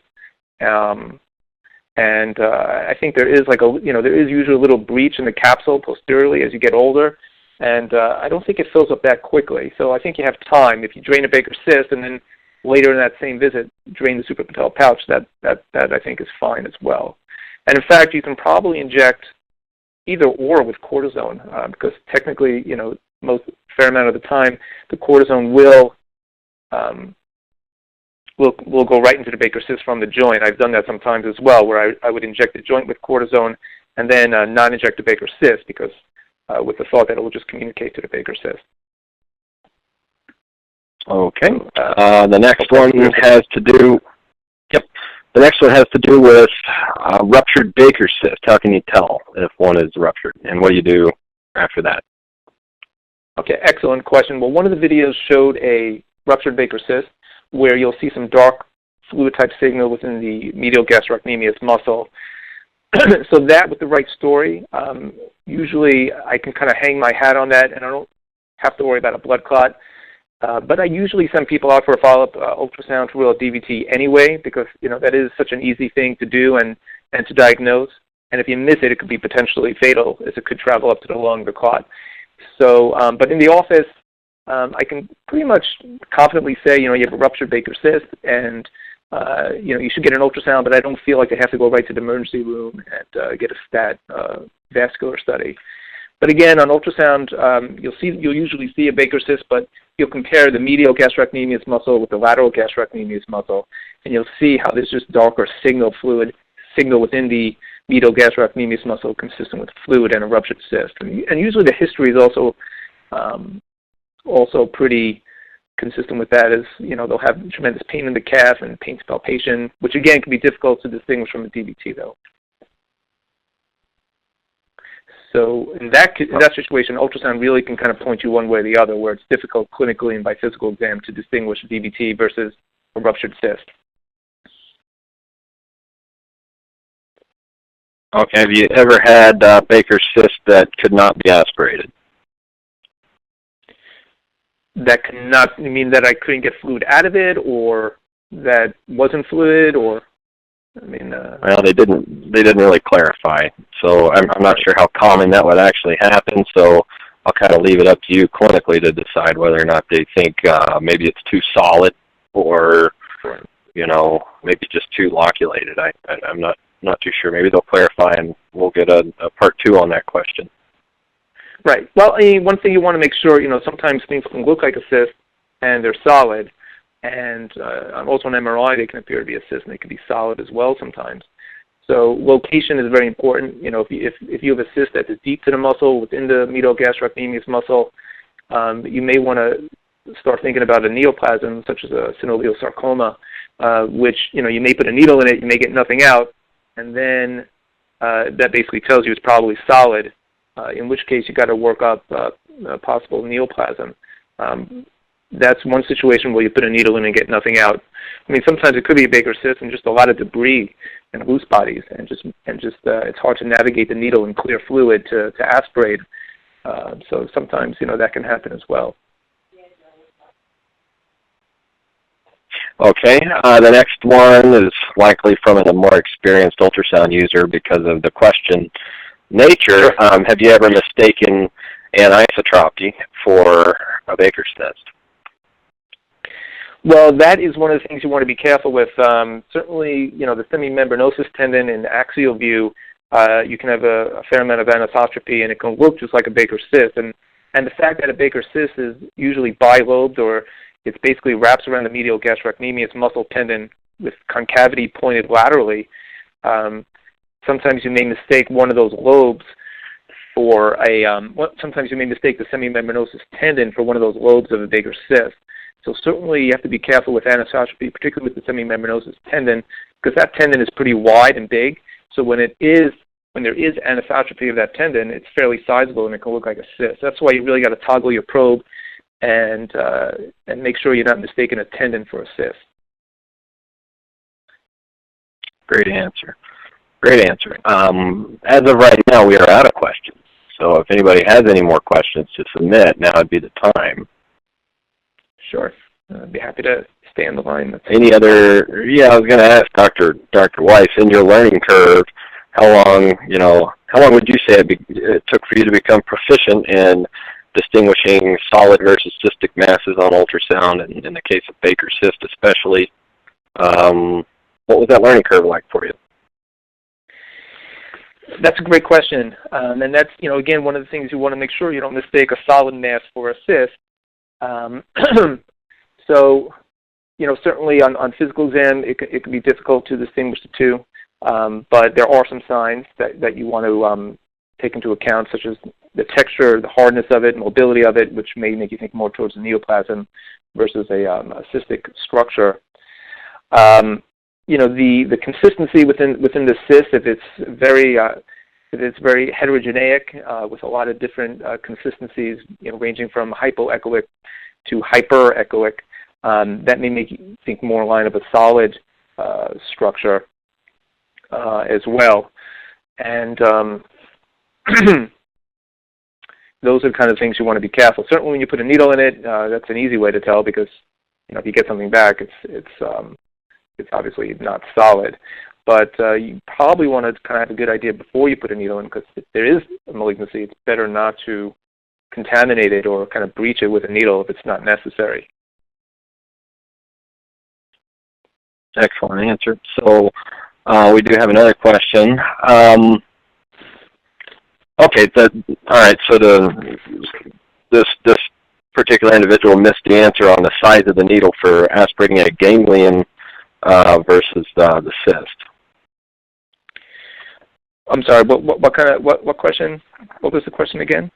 And I think there is there is usually a little breach in the capsule posteriorly as you get older, and I don't think it fills up that quickly. So I think you have time. If you drain a Baker's cyst and then later in that same visit drain the suprapatellar pouch, that I think is fine as well. And in fact, you can probably inject either or with cortisone, because technically, you know, fair amount of the time, the cortisone will go right into the Baker's cyst from the joint. I've done that sometimes as well, where I would inject the joint with cortisone and then not inject the Baker's cyst, because with the thought that it will just communicate to the Baker's cyst. Okay. The next one has to do. Yep. The next one has to do with ruptured Baker's cyst. How can you tell if one is ruptured, and what do you do after that? Okay, excellent question. Well, one of the videos showed a ruptured Baker's cyst where you'll see some dark fluid-type signal within the medial gastrocnemius muscle. So that, with the right story, usually I can kind of hang my hat on that, and I don't have to worry about a blood clot. But I usually send people out for a follow-up ultrasound to rule out DVT anyway, because, you know, that is such an easy thing to do and to diagnose. And if you miss it, it could be potentially fatal, as it could travel up to the lung, the clot. So, but in the office, I can pretty much confidently say, you know, you have a ruptured Baker's cyst, and you know, you should get an ultrasound, but I don't feel like they have to go right to the emergency room and get a stat vascular study. But again, on ultrasound, you'll usually see a Baker's cyst, but you'll compare the medial gastrocnemius muscle with the lateral gastrocnemius muscle, and you'll see how there's just darker signal within the medial gastrocnemius muscle consistent with fluid and a ruptured cyst. And usually the history is also pretty consistent with that, as, you know, they'll have tremendous pain in the calf and pain palpation, which again can be difficult to distinguish from a DVT though. So in that situation, ultrasound really can kind of point you one way or the other, where it's difficult clinically and by physical exam to distinguish a DVT versus a ruptured cyst. Okay, have you ever had Baker's cyst that could not be aspirated? That cannot, you mean that I couldn't get fluid out of it, or that wasn't fluid, or, I mean... Well, they didn't really clarify, so I'm not sure how common that would actually happen, so I'll kind of leave it up to you clinically to decide whether or not they think maybe it's too solid, or, you know, maybe just too loculated. I'm not too sure. Maybe they'll clarify, and we'll get a part 2 on that question. Right. Well, I mean, one thing you want to make sure, you know, sometimes things can look like a cyst and they're solid, and also on MRI they can appear to be a cyst and they can be solid as well sometimes. So location is very important. You know, if you have a cyst that is deep to the muscle within the medial gastrocnemius muscle, you may want to start thinking about a neoplasm, such as a synovial sarcoma, which you may put a needle in it, you may get nothing out, and then that basically tells you it's probably solid. In which case you got to work up a possible neoplasm. That's one situation where you put a needle in and get nothing out. I mean, sometimes it could be a Baker's cyst and just a lot of debris and loose bodies, and just it's hard to navigate the needle in clear fluid to aspirate. So sometimes that can happen as well. Okay, the next one is likely from a more experienced ultrasound user because of the question nature. Sure. Have you ever mistaken anisotropy for a Baker's cyst? Well, that is one of the things you want to be careful with. Certainly, the semimembranosus tendon in axial view, you can have a fair amount of anisotropy, and it can look just like a Baker's cyst. And the fact that a Baker's cyst is usually bilobed, or it's basically wraps around the medial gastrocnemius muscle tendon with concavity pointed laterally. Sometimes you may mistake one of those lobes for sometimes you may mistake the semimembranosus tendon for one of those lobes of a Baker's cyst. So certainly you have to be careful with anisotropy, particularly with the semimembranosus tendon, because that tendon is pretty wide and big. So when there is anisotropy of that tendon, it's fairly sizable and it can look like a cyst. That's why you really got to toggle your probe and make sure you're not mistaking a tendon for a cyst. Great answer. Great answer. As of right now, we are out of questions. So if anybody has any more questions to submit, now would be the time. Sure. I'd be happy to stay on the line. Any other? Yeah, I was going to ask Dr. Weiss, in your learning curve, how long would you say it took for you to become proficient in distinguishing solid versus cystic masses on ultrasound, and in the case of Baker's cyst especially? What was that learning curve like for you? That's a great question, and that's again one of the things you want to make sure you don't mistake a solid mass for a cyst. So certainly on physical exam it can be difficult to distinguish the two, but there are some signs that you want to take into account, such as the texture, the hardness of it, mobility of it, which may make you think more towards a neoplasm versus a cystic structure. The consistency within the cyst, if it's very heterogeneic with a lot of different consistencies, ranging from hypoechoic to hyperechoic, that may make you think more line of a solid structure as well. And those are the kind of things you want to be careful. Certainly when you put a needle in it, that's an easy way to tell, because if you get something back, it's obviously not solid. But you probably want to kind of have a good idea before you put a needle in, because if there is a malignancy, it's better not to contaminate it or kind of breach it with a needle if it's not necessary. Excellent answer. So we do have another question. Okay, all right. So this particular individual missed the answer on the size of the needle for aspirating a ganglion versus the cyst. I'm sorry. What question? What was the question again?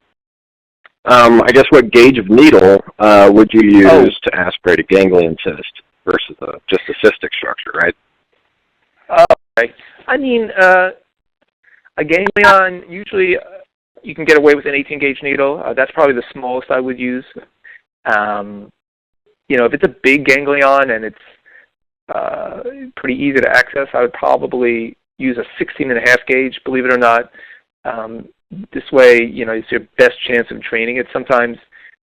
I guess what gauge of needle would you use to aspirate a ganglion cyst versus just a cystic structure, right? Okay. I mean, a ganglion, usually you can get away with an 18-gauge needle. That's probably the smallest I would use. If it's a big ganglion and it's pretty easy to access, I would probably use a 16.5 gauge, believe it or not. This way, it's your best chance of draining it. Sometimes,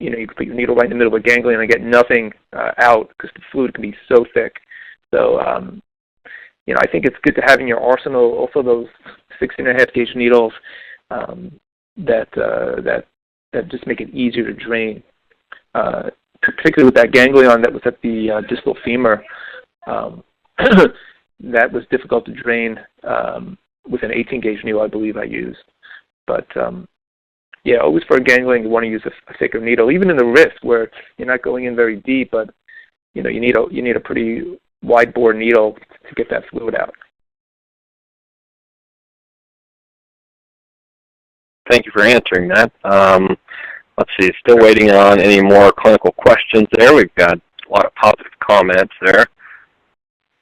you can put your needle right in the middle of a ganglion and get nothing out because the fluid can be so thick. So, I think it's good to have in your arsenal also those 16.5 gauge needles that just make it easier to drain. Particularly with that ganglion that was at the distal femur, that was difficult to drain with an 18 gauge needle, I believe I used. But always for a ganglion you want to use a thicker needle, even in the wrist where you're not going in very deep, but you need a pretty wide bore needle to get that fluid out. Thank you for answering that. Let's see, still waiting on any more clinical questions there. We've got a lot of positive comments there.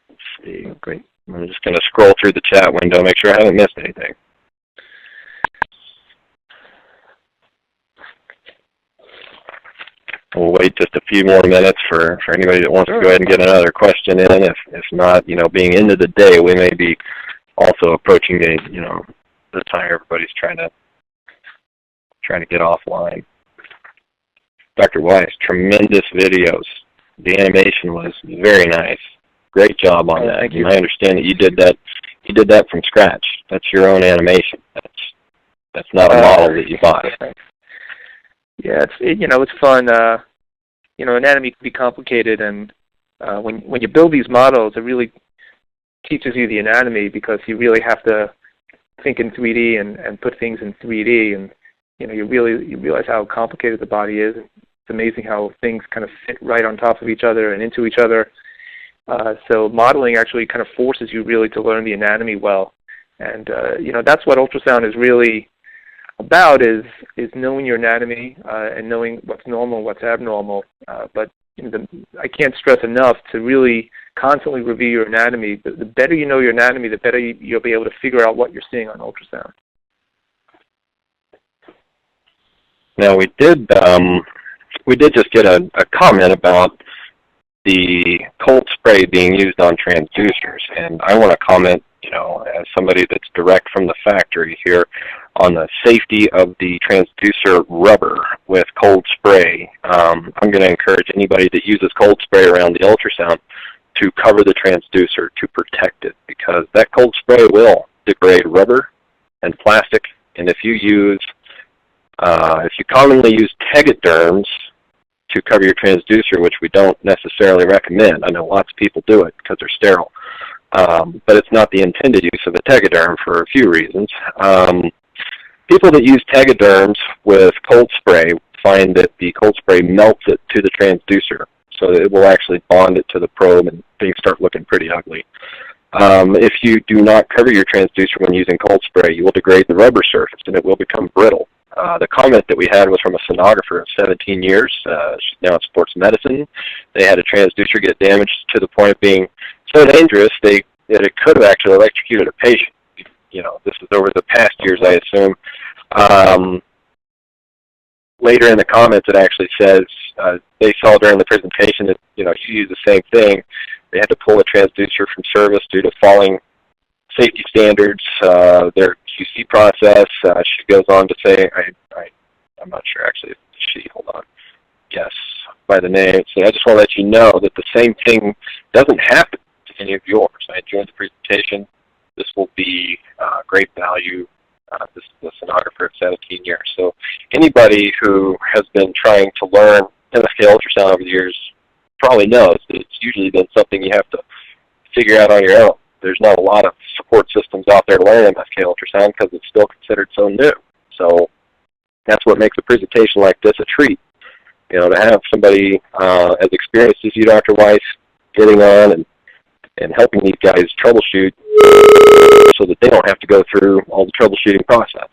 Let's see. Great. I'm just going to scroll through the chat window, make sure I haven't missed anything. We'll wait just a few more minutes for anybody that wants to go ahead and get another question in. If not, being into the day, we may be also approaching the time everybody's trying to get offline. Dr. Weiss, tremendous videos. The animation was very nice. Great job on that. Thank you. And I understand that you did that. You did that from scratch. That's your own animation. That's not a model that you bought. Yeah, it's fun. Anatomy can be complicated, and when you build these models, it really teaches you the anatomy because you really have to think in 3D and put things in 3D, and you realize how complicated the body is. It's amazing how things kind of fit right on top of each other and into each other. So modeling actually kind of forces you really to learn the anatomy well, and that's what ultrasound is really about, is knowing your anatomy and knowing what's normal and what's abnormal. But I can't stress enough to really constantly review your anatomy. The better you know your anatomy, the better you'll be able to figure out what you're seeing on ultrasound. Now we did just get a comment about the cold spray being used on transducers, and I want to comment, as somebody that's direct from the factory here, on the safety of the transducer rubber with cold spray. I'm going to encourage anybody that uses cold spray around the ultrasound to cover the transducer to protect it, because that cold spray will degrade rubber and plastic, and if you commonly use tegaderms to cover your transducer, which we don't necessarily recommend. I know lots of people do it because they're sterile, but it's not the intended use of a tegaderm for a few reasons. People that use tegaderms with cold spray find that the cold spray melts it to the transducer, so that it will actually bond it to the probe, and things start looking pretty ugly. If you do not cover your transducer when using cold spray, you will degrade the rubber surface, and it will become brittle. The comment that we had was from a sonographer of 17 years. She's now in sports medicine. They had a transducer get damaged to the point of being so dangerous that it could have actually electrocuted a patient. This is over the past years, I assume. Later in the comments, it actually says they saw during the presentation that you use the same thing. They had to pull a transducer from service due to falling safety standards, their QC process. She goes on to say, I'm not sure actually if she, hold on, yes, by the name. So I just want to let you know that the same thing doesn't happen to any of yours. I enjoyed the presentation. This will be great value. This is a sonographer of 17 years. So anybody who has been trying to learn MSK ultrasound over the years probably knows that it's usually been something you have to figure out on your own. There's not a lot of support systems out there to learn MSK ultrasound because it's still considered so new. So that's what makes a presentation like this a treat. To have somebody as experienced as you, Dr. Weiss, getting on and helping these guys troubleshoot so that they don't have to go through all the troubleshooting process.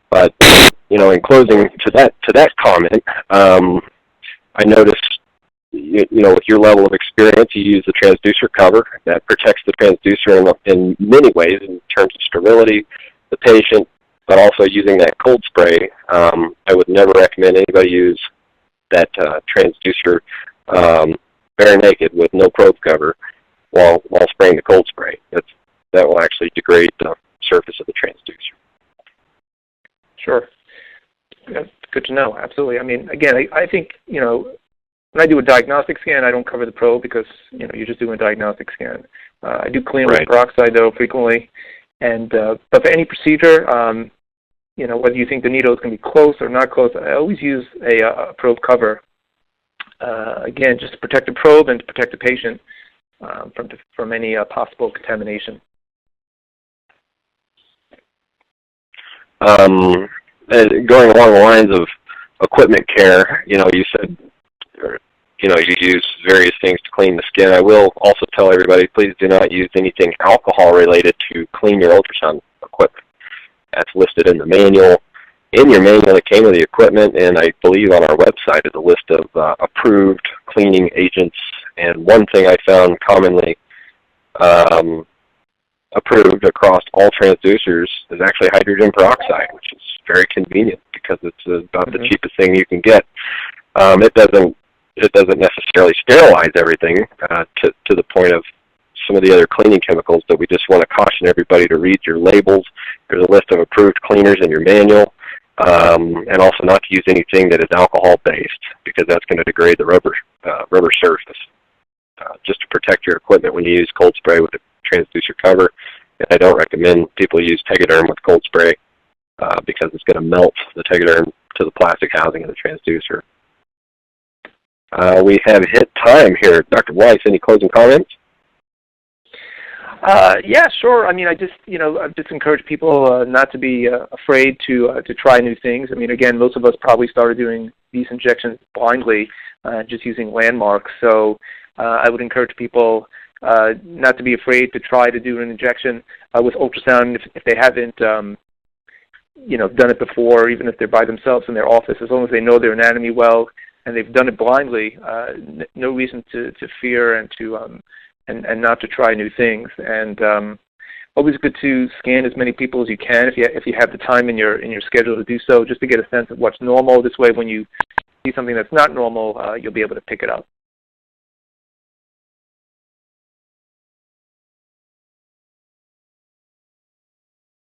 But, in closing to that comment, I noticed, with your level of experience, you use the transducer cover. That protects the transducer in many ways in terms of sterility, the patient, but also using that cold spray. I would never recommend anybody use that transducer bare naked with no probe cover while spraying the cold spray. That will actually degrade the surface of the transducer. Sure. That's good to know. Absolutely. I mean, again, I think, when I do a diagnostic scan, I don't cover the probe because, you're just doing a diagnostic scan. I do clean with peroxide, though, frequently. And but for any procedure, whether you think the needle is going to be close or not close, I always use a probe cover. Again, just to protect the probe and to protect the patient from any possible contamination. Going along the lines of equipment care, you said, you use various things to clean the skin. I will also tell everybody, please do not use anything alcohol related to clean your ultrasound equipment. That's listed in the manual. In your manual that came with the equipment, and I believe on our website, is a list of approved cleaning agents. And one thing I found commonly approved across all transducers is actually hydrogen peroxide, which is very convenient because it's about the cheapest thing you can get. It doesn't necessarily sterilize everything to the point of some of the other cleaning chemicals, but we just want to caution everybody to read your labels. There's a list of approved cleaners in your manual, and also not to use anything that is alcohol-based because that's going to degrade the rubber surface. Just to protect your equipment when you use cold spray with a transducer cover. And I don't recommend people use Tegaderm with cold spray because it's going to melt the Tegaderm to the plastic housing of the transducer. We have hit time here. Dr. Weiss, any closing comments? Yeah, sure. I mean, I just encourage people not to be afraid to try new things. I mean, again, most of us probably started doing these injections blindly, just using landmarks. So I would encourage people not to be afraid to try to do an injection with ultrasound if they haven't, done it before, even if they're by themselves in their office. As long as they know their anatomy well and they've done it blindly, no reason to fear and and not to try new things. And always good to scan as many people as you can if you have the time in your schedule to do so, just to get a sense of what's normal. This way, when you see something that's not normal, you'll be able to pick it up.